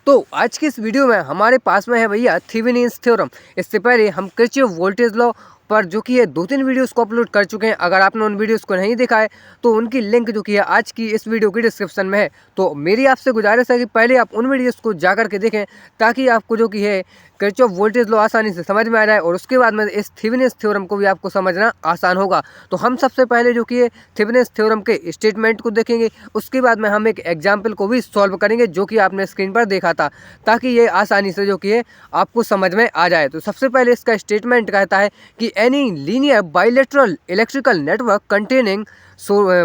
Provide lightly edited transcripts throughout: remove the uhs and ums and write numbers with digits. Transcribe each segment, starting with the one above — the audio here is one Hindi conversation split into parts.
तो आज की इस वीडियो में हमारे पास में है भैया थेवेनिन्स थ्योरम। इससे पहले हम किरचॉफ वोल्टेज लॉ पर जो कि है 2-3 वीडियोस को अपलोड कर चुके हैं। अगर आपने उन वीडियोस को नहीं देखा है तो उनकी लिंक जो कि है आज की इस वीडियो की डिस्क्रिप्शन में है। तो मेरी आपसे गुजारिश है कि पहले आप उन वीडियोस को जा कर के देखें ताकि आपको जो कि है किरचॉफ वोल्टेज लॉ आसानी से समझ में आ जाए और उसके बाद में इस थेवेनिन्स थ्योरम को भी आपको समझना आसान होगा। तो हम सबसे पहले जो कि है थेवेनिन्स थ्योरम के स्टेटमेंट को देखेंगे, उसके बाद में हम एक एग्जाम्पल को भी सॉल्व करेंगे जो कि आपने स्क्रीन पर देखा था, ताकि ये आसानी से जो कि है आपको समझ में आ जाए। तो सबसे पहले इसका स्टेटमेंट कहता है कि any linear bilateral electrical network containing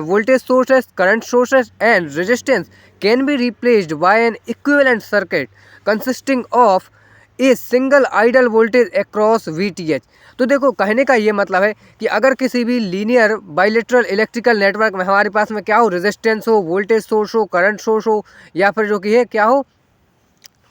voltage sources, current sources and resistance can be replaced by an equivalent circuit consisting of a single ideal voltage across VTH। तो देखो कहने का ये मतलब है कि अगर किसी भी लीनियर बाइलेटरल इलेक्ट्रिकल नेटवर्क में हमारे पास में क्या हो, रेजिस्टेंस हो, वोल्टेज सोर्स हो, करंट सोर्स हो, या फिर जो कि है क्या हो,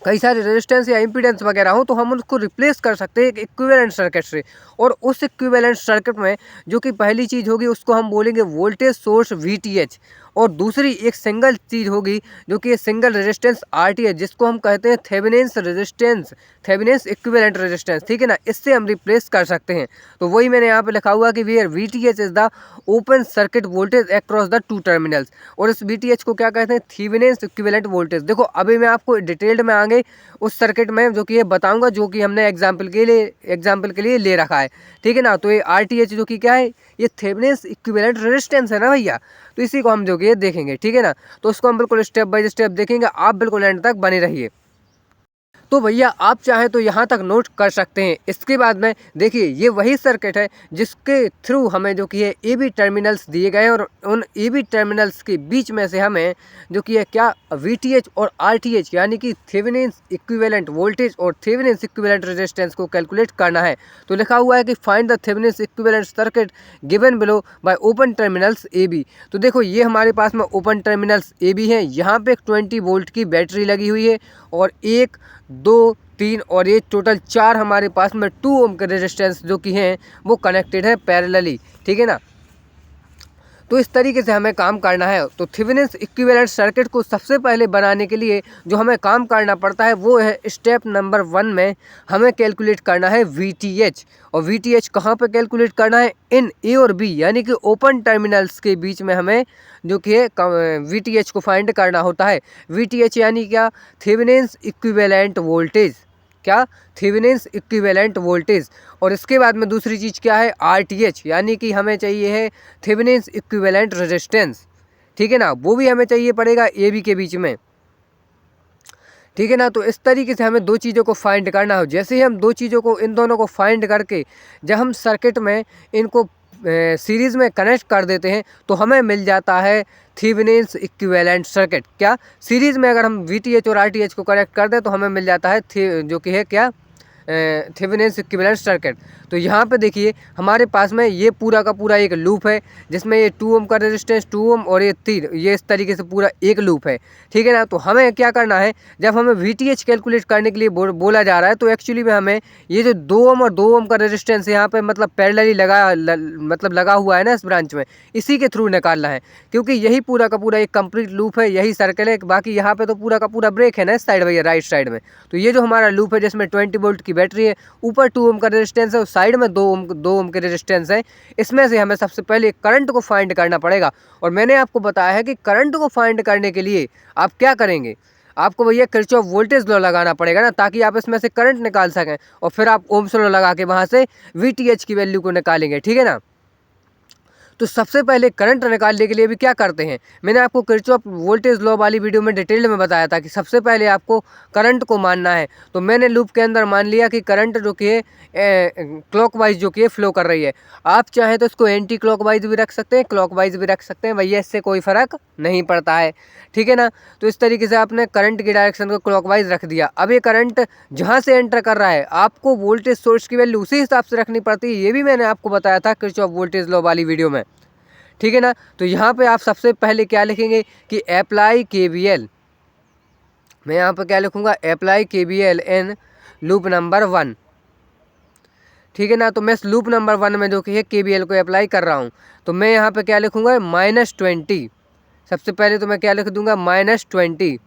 कई सारे रेजिस्टेंस या इम्पीडेंस वगैरह हो, तो हम उसको रिप्लेस कर सकते हैं एक इक्विवेलेंट सर्किट से। और उस इक्विवेलेंट सर्किट में जो कि पहली चीज़ होगी उसको हम बोलेंगे वोल्टेज सोर्स VTH, और दूसरी एक सिंगल चीज़ होगी जो कि सिंगल रेजिस्टेंस RTH, जिसको हम कहते हैं Thevenin's resistance, Thevenin's equivalent resistance. ठीक है ना, इससे हम रिप्लेस कर सकते हैं। तो वही मैंने यहाँ पे लिखा हुआ कि where VTH is the open circuit voltage across the two terminals, और इस VTH को क्या कहते हैं, थेवेनिन्स इक्विवेलेंट वोल्टेज। देखो अभी मैं आपको डिटेल्ड में आगे उस सर्किट में जो कि ये बताऊंगा जो कि हमने एग्जाम्पल के लिए ले रखा है। ठीक है ना, तो ये RTH जो कि क्या है, ये थेवेनिन्स इक्विवेलेंट रेजिस्टेंस है ना भैया। तो इसी को हम जो कि ये देखेंगे। ठीक है ना, तो उसको हम बिल्कुल स्टेप बाय स्टेप देखेंगे, आप बिल्कुल एंड तक बने रहिए। तो भैया आप चाहें तो यहाँ तक नोट कर सकते हैं। इसके बाद में देखिए ये वही सर्किट है जिसके थ्रू हमें जो कि है AB टर्मिनल्स दिए गए हैं, और उन AB टर्मिनल्स के बीच में से हमें जो कि है क्या VTH और RTH यानी कि थेवेनिन्स इक्विवेलेंट वोल्टेज और थेवेनिन्स इक्विवेलेंट रेजिस्टेंस को कैलकुलेट करना है। तो लिखा हुआ है कि find the Thevenin's equivalent circuit given below bye open terminals AB। तो देखो ये हमारे पास में ओपन टर्मिनल्स AB हैं, यहाँ पे एक 20 वोल्ट की बैटरी लगी हुई है, और 1, 2, 3 और ये टोटल 4 हमारे पास में 2 ओम के रेजिस्टेंस जो कि हैं वो कनेक्टेड है पैरेलली। ठीक है ना, तो इस तरीके से हमें काम करना है। तो थेवेनिन्स इक्विवेलेंट सर्किट को सबसे पहले बनाने के लिए जो हमें काम करना पड़ता है वो है स्टेप नंबर 1 में हमें कैलकुलेट करना है VTH। और VTH कहाँ पे कैलकुलेट करना है, इन A और B यानी कि ओपन टर्मिनल्स के बीच में हमें जो कि है VTH को फाइंड करना होता है। VTH यानी क्या, थेवेनिन्स इक्विवेलेंट वोल्टेज। क्या, थेवेनिन्स इक्विवेलेंट वोल्टेज। और इसके बाद में दूसरी चीज़ क्या है, RTH यानी कि हमें चाहिए है थेवेनिन्स इक्विवेलेंट रेजिस्टेंस। ठीक है ना, वो भी हमें चाहिए पड़ेगा AB के बीच में। ठीक है ना, तो इस तरीके से हमें दो चीज़ों को फाइंड करना हो। जैसे ही हम दो चीज़ों को, इन दोनों को फाइंड करके जब हम सर्किट में इनको सीरीज़ में कनेक्ट कर देते हैं तो हमें मिल जाता है थेवेनिन्स इक्विवेलेंट सर्किट। क्या, सीरीज़ में अगर हम VTH और RTH को कनेक्ट कर दें तो हमें मिल जाता है जो कि है क्या, थेवेनिन्स इक्विवेलेंट सर्किट। तो यहाँ पे देखिए हमारे पास में ये पूरा का पूरा एक लूप है जिसमें ये 2 ओम का रेजिस्टेंस, 2 ओम और ये 3, ये इस तरीके से पूरा एक लूप है। ठीक है ना, तो हमें क्या करना है, जब हमें VTH कैलकुलेट करने के लिए बोला जा रहा है तो एक्चुअली में हमें ये जो 2 ओम और 2 ओम का रेजिस्टेंस यहाँ पे मतलब पैरेलली मतलब लगा हुआ है ना इस ब्रांच में, इसी के थ्रू निकालना है, क्योंकि यही पूरा का पूरा एक कंप्लीट लूप है, यही सर्कल है। बाकी यहाँ पे तो पूरा का पूरा ब्रेक है ना इस साइड भैया, राइट साइड में। तो ये जो हमारा लूप है जिसमें 20 वोल्ट की बैटरी है, ऊपर 2 ओम का रेजिस्टेंस है और साइड में 2 ओम के रेजिस्टेंस है, इसमें से हमें सबसे पहले करंट को फाइंड करना पड़ेगा। और मैंने आपको बताया है कि करंट को फाइंड करने के लिए आप क्या करेंगे, आपको भैया किरचॉफ वोल्टेज लॉ लगाना पड़ेगा ना, ताकि आप इसमें से करंट निकाल सकें, और फिर आप ओम्स लॉ लगा के वहाँ से VTH की वैल्यू को निकालेंगे। ठीक है ना, तो सबसे पहले करंट निकालने के लिए भी क्या करते हैं, मैंने आपको किरचॉफ वोल्टेज लॉ वाली वीडियो में डिटेल में बताया था कि सबसे पहले आपको करंट को मानना है। तो मैंने लूप के अंदर मान लिया कि करंट जो कि है क्लॉकवाइज जो कि है फ्लो कर रही है। आप चाहें तो इसको एंटी क्लॉकवाइज भी रख सकते हैं, क्लॉकवाइज भी रख सकते हैं भैया, इससे कोई फ़र्क नहीं पड़ता है। ठीक है ना, तो इस तरीके से आपने करंट की डायरेक्शन को क्लॉकवाइज रख दिया। अब ये करंट जहाँ से एंटर कर रहा है आपको वोल्टेज सोर्स की वैल्यू उसी हिसाब से रखनी पड़ती है, ये भी मैंने आपको बताया था किरचॉफ वोल्टेज लॉ वाली वीडियो में। ठीक है ना, तो यहाँ पे आप सबसे पहले क्या लिखेंगे कि अप्लाई KVL। मैं यहाँ पे क्या लिखूँगा, apply KVL in loop number 1। ठीक है ना, तो मैं इस लूप नंबर 1 में जो कि है KVL को अप्लाई कर रहा हूँ, तो मैं यहाँ पे क्या लिखूँगा, -20। सबसे पहले तो मैं क्या लिख दूँगा, -20।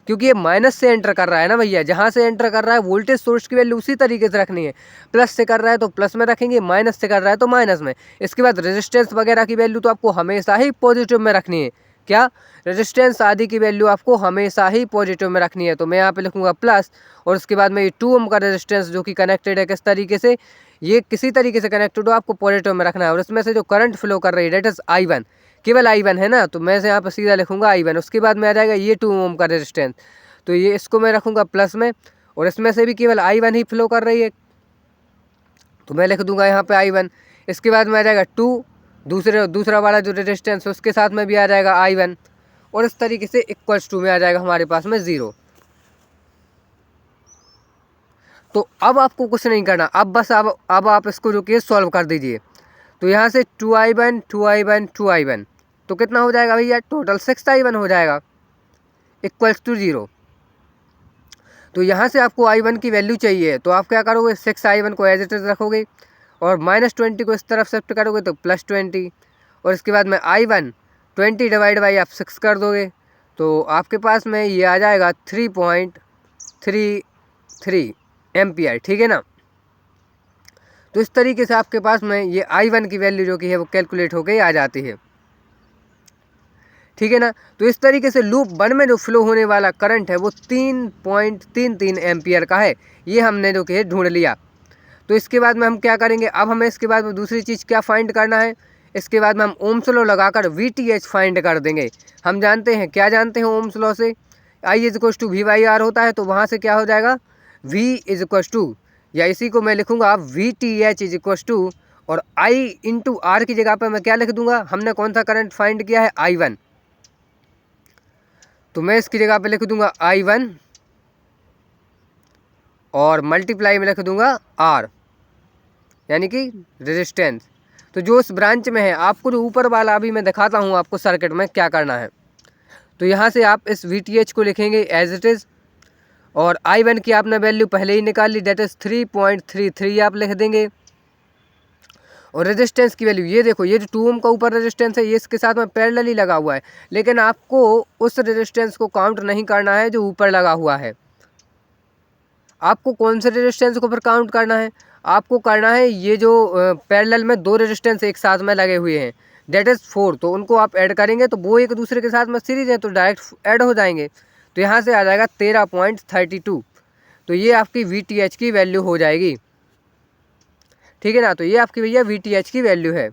क्योंकि ये माइनस से एंटर कर रहा है ना भैया, जहाँ से एंटर कर रहा है वोल्टेज सोर्स की वैल्यू उसी तरीके से रखनी है। प्लस से कर रहा है तो प्लस में रखेंगे, माइनस से कर रहा है तो माइनस में। इसके बाद रेजिस्टेंस वगैरह की वैल्यू तो आपको हमेशा ही पॉजिटिव में रखनी है। क्या, रेजिस्टेंस आदि की वैल्यू आपको हमेशा ही पॉजिटिव में रखनी है। तो मैं यहाँ पे लिखूंगा प्लस, और उसके बाद में ये 2 ओम का रेजिस्टेंस जो कि कनेक्टेड है किस तरीके से, ये किसी तरीके से कनेक्टेड हो आपको पॉजिटिव में रखना है। और इसमें से जो करंट फ्लो कर रही है डेट इज I1, केवल I1 है ना, तो मैं से यहाँ पर सीधा लिखूंगा I1। उसके बाद में आ जाएगा ये 2 ओम का रेजिस्टेंस, तो ये इसको मैं रखूंगा प्लस में, और इसमें से भी केवल I1 ही फ्लो कर रही है, तो मैं लिख दूंगा यहाँ पे I1। इसके बाद में आ जाएगा 2, दूसरा वाला जो रेजिस्टेंस है उसके साथ में भी आ जाएगा I1, और इस तरीके से इक्वल्स टू में आ जाएगा हमारे पास में 0। तो अब आपको कुछ नहीं करना, अब बस अब आप इसको जो कि सॉल्व कर दीजिए। तो यहाँ से 2I1 2I1 2I1, तो कितना हो जाएगा भैया, टोटल 6I1 हो जाएगा इक्वल्स टू 0। तो यहाँ से आपको I1 की वैल्यू चाहिए, तो आप क्या करोगे, 6I1 को एज इट इज रखोगे, और -20 को इस तरफ शिफ्ट करोगे तो +20, और इसके बाद में I1 20 डिवाइड बाई आप 6 कर दोगे, तो आपके पास में ये आ जाएगा 3.33 एम्पियर, ठीक है ना। तो इस तरीके से आपके पास में ये I1 की वैल्यू जो कि है वो कैलकुलेट होकर आ जाती है, ठीक है ना। तो इस तरीके से लूप 1 में जो फ्लो होने वाला करंट है वो 3.33 एम्पियर का है, ये हमने जो कि है ढूंढ लिया। तो इसके बाद में हम क्या करेंगे, अब हमें इसके बाद में दूसरी चीज़ क्या फाइंड करना है, इसके बाद में हम ओम्स लॉ लगाकर VTH फाइंड कर देंगे। हम जानते हैं, क्या जानते हैं ओम्स लॉ से, I = V/R होता है, तो वहाँ से क्या हो जाएगा, V = या इसी को मैं लिखूंगा VTH = और I × R की जगह पर मैं क्या लिख दूंगा, हमने कौन सा करंट फाइंड किया है, I1, तो मैं इसकी जगह पे लिख दूंगा I1 और मल्टीप्लाई में लिख दूंगा R, यानी कि रेजिस्टेंस। तो जो इस ब्रांच में है, आपको जो ऊपर वाला अभी मैं दिखाता हूँ आपको सर्किट में क्या करना है। तो यहाँ से आप इस VTH को लिखेंगे एज इट इज़, और I1 की आपने वैल्यू पहले ही निकाल ली, डेट इज़ 3.33 आप लिख देंगे। और रेजिस्टेंस की वैल्यू ये देखो, ये जो 2 ओम का ऊपर रेजिस्टेंस है ये इसके साथ में पैरेलल ही लगा हुआ है, लेकिन आपको उस रेजिस्टेंस को काउंट नहीं करना है जो ऊपर लगा हुआ है। आपको कौन से रेजिस्टेंस को फिर काउंट करना है, आपको करना है ये जो पैरेलल में 2 रेजिस्टेंस एक साथ में लगे हुए हैं, डेट इज़ 4, तो उनको आप ऐड करेंगे तो वो एक दूसरे के साथ में सीरीज है तो डायरेक्ट ऐड हो जाएंगे। तो यहाँ से आ जाएगा 13.32, तो ये आपकी VTH की वैल्यू हो जाएगी, ठीक है ना। तो ये आपकी भैया VTH की वैल्यू है।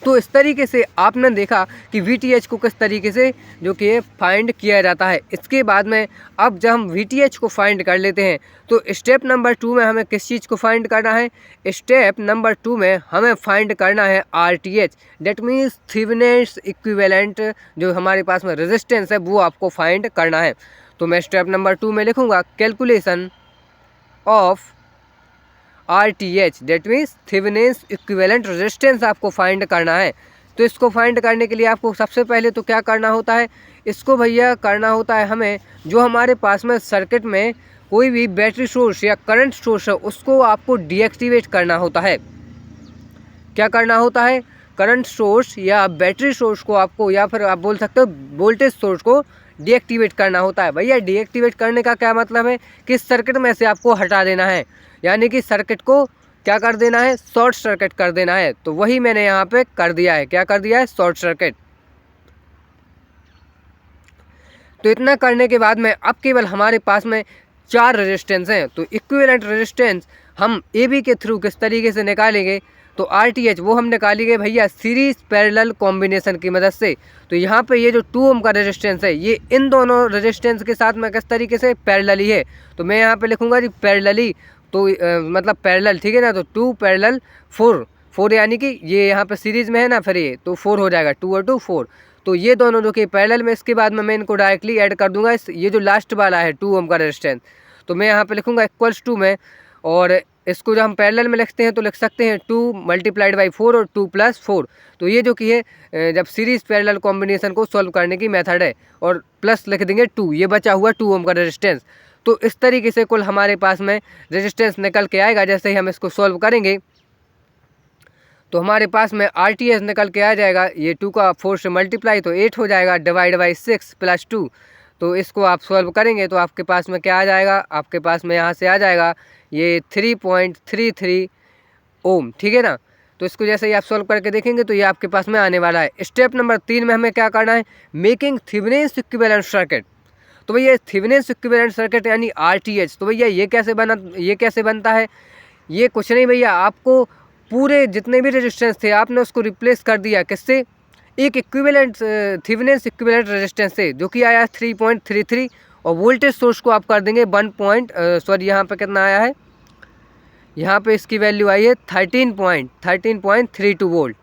तो इस तरीके से आपने देखा कि VTH को किस तरीके से जो कि फाइंड किया जाता है। इसके बाद में अब जब हम VTH को फाइंड कर लेते हैं तो स्टेप नंबर 2 में हमें किस चीज़ को फाइंड करना है, स्टेप नंबर 2 में हमें फाइंड करना है RTH, that means Thevenin equivalent, जो हमारे पास में रेजिस्टेंस है वो आपको फाइंड करना है। तो मैं स्टेप नंबर 2 में लिखूँगा calculation of RTH, that means Thevenin equivalent resistance आपको फाइंड करना है। तो इसको फाइंड करने के लिए आपको सबसे पहले तो क्या करना होता है, इसको भैया करना होता है हमें, जो हमारे पास में सर्किट में कोई भी बैटरी सोर्स या करंट सोर्स है उसको आपको डीएक्टिवेट करना होता है। क्या करना होता है, करंट सोर्स या बैटरी सोर्स को आपको, या फिर आप बोल सकते हो वोल्टेज सोर्स को डीएक्टिवेट करना होता है। भैया डीएक्टिवेट करने का क्या मतलब है कि सर्किट में से आपको हटा देना है, यानी कि सर्किट को क्या कर देना है, शॉर्ट सर्किट कर देना है। तो वही मैंने यहाँ पे कर दिया है, क्या कर दिया है, शॉर्ट सर्किट। तो इतना करने के बाद में अब केवल हमारे पास में 4 रेजिस्टेंस हैं। तो इक्विवेलेंट रेजिस्टेंस हम AB के थ्रू किस तरीके से निकालेंगे, तो RTH वो हम निकालेंगे भैया सीरीज पैरेलल कॉम्बिनेशन की मदद से। तो यहाँ पे ये जो 2 ओम का रेजिस्टेंस है ये इन दोनों रेजिस्टेंस के साथ में किस तरीके से पैरेलली है, तो मैं यहाँ पे लिखूँगा जी पैरेलली, तो मतलब पैरेलल, ठीक है ना। तो 2 पैरेलल 4 यानी कि ये यहाँ पे सीरीज़ में है ना, फिर ये तो 4 हो जाएगा, 2 और 2 4। तो ये दोनों जो कि पैरेलल में, इसके बाद में मैं इनको डायरेक्टली ऐड कर दूंगा ये जो लास्ट वाला है 2 ओम का रेजिस्टेंस, तो मैं यहाँ पे लिखूँगा इक्वल्स टू में, और इसको जब हम पैरेलल में लिखते हैं तो लिख सकते हैं 2 × 4 और 2 + 4। तो ये जो कि है जब सीरीज़ पैरेलल कॉम्बिनेशन को सॉल्व करने की मेथड है, और प्लस लिख देंगे 2, ये बचा हुआ 2 ओम का रेजिस्टेंस। तो इस तरीके से कुल हमारे पास में रेजिस्टेंस निकल के आएगा। जैसे ही हम इसको सॉल्व करेंगे तो हमारे पास में RTH निकल के आ जाएगा, ये 2 का 4 से मल्टीप्लाई तो 8 हो जाएगा, डिवाइड बाई 6 + 2, तो इसको आप सॉल्व करेंगे तो आपके पास में क्या आ जाएगा, आपके पास में यहाँ से आ जाएगा ये 3.33 ओम, ठीक है ना। तो इसको जैसे ही आप सॉल्व करके देखेंगे तो ये आपके पास में आने वाला है। स्टेप नंबर 3 में हमें क्या करना है, मेकिंग थेवेनिन इक्विवेलेंट सर्किट। तो भैया थेवेनिन इक्विवेलेंट सर्किट यानी RTH, तो भैया ये कैसे बनता है, ये कुछ नहीं भैया, आपको पूरे जितने भी रेजिस्टेंस थे आपने उसको रिप्लेस कर दिया किससे, एक इक्विवेलेंट थेवेनिन इक्विवेलेंट रेजिस्टेंस से, जो कि आया 3.33 और वोल्टेज सोर्स को आप कर देंगे यहाँ पे कितना आया है, यहाँ पे इसकी वैल्यू आई है 13.32 वोल्ट।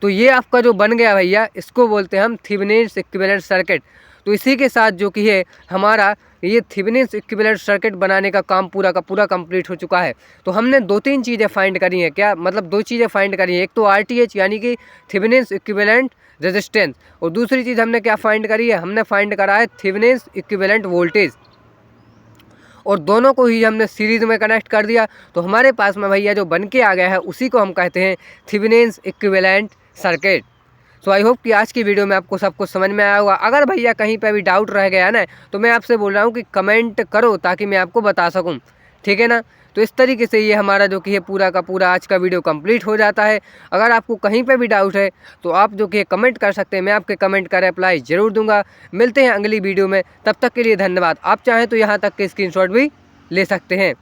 तो ये आपका जो बन गया भैया, इसको बोलते हैं हम थेवेनिन इक्विवेलेंट सर्किट। तो इसी के साथ जो कि है हमारा ये थेवेनिन इक्विवेलेंट सर्किट बनाने का काम पूरा का पूरा कंप्लीट हो चुका है। तो हमने 2-3 चीज़ें फाइंड करी हैं, क्या मतलब 2 चीज़ें फाइंड करी हैं, एक तो RTH यानी कि थेवेनिन इक्विवेलेंट रेजिस्टेंस, और दूसरी चीज़ हमने क्या फाइंड करी है, हमने फाइंड करा है थेवेनिन इक्विवेलेंट वोल्टेज, और दोनों को ही हमने सीरीज़ में कनेक्ट कर दिया। तो हमारे पास में भैया जो बन के आ गया है उसी को हम कहते हैं Thevenin equivalent circuit. So I hope कि आज की वीडियो में आपको सब कुछ समझ में आया होगा। अगर भैया कहीं पे भी डाउट रह गया ना, तो मैं आपसे बोल रहा हूँ कि कमेंट करो ताकि मैं आपको बता सकूँ, ठीक है ना। तो इस तरीके से ये हमारा जो कि है पूरा का पूरा आज का वीडियो कंप्लीट हो जाता है। अगर आपको कहीं पे भी डाउट है तो आप जो कि कमेंट कर सकते हैं, मैं आपके कमेंट का रिप्लाई ज़रूर दूंगा। मिलते हैं अगली वीडियो में, तब तक के लिए धन्यवाद। आप चाहें तो यहाँ तक के स्क्रीनशॉट भी ले सकते हैं।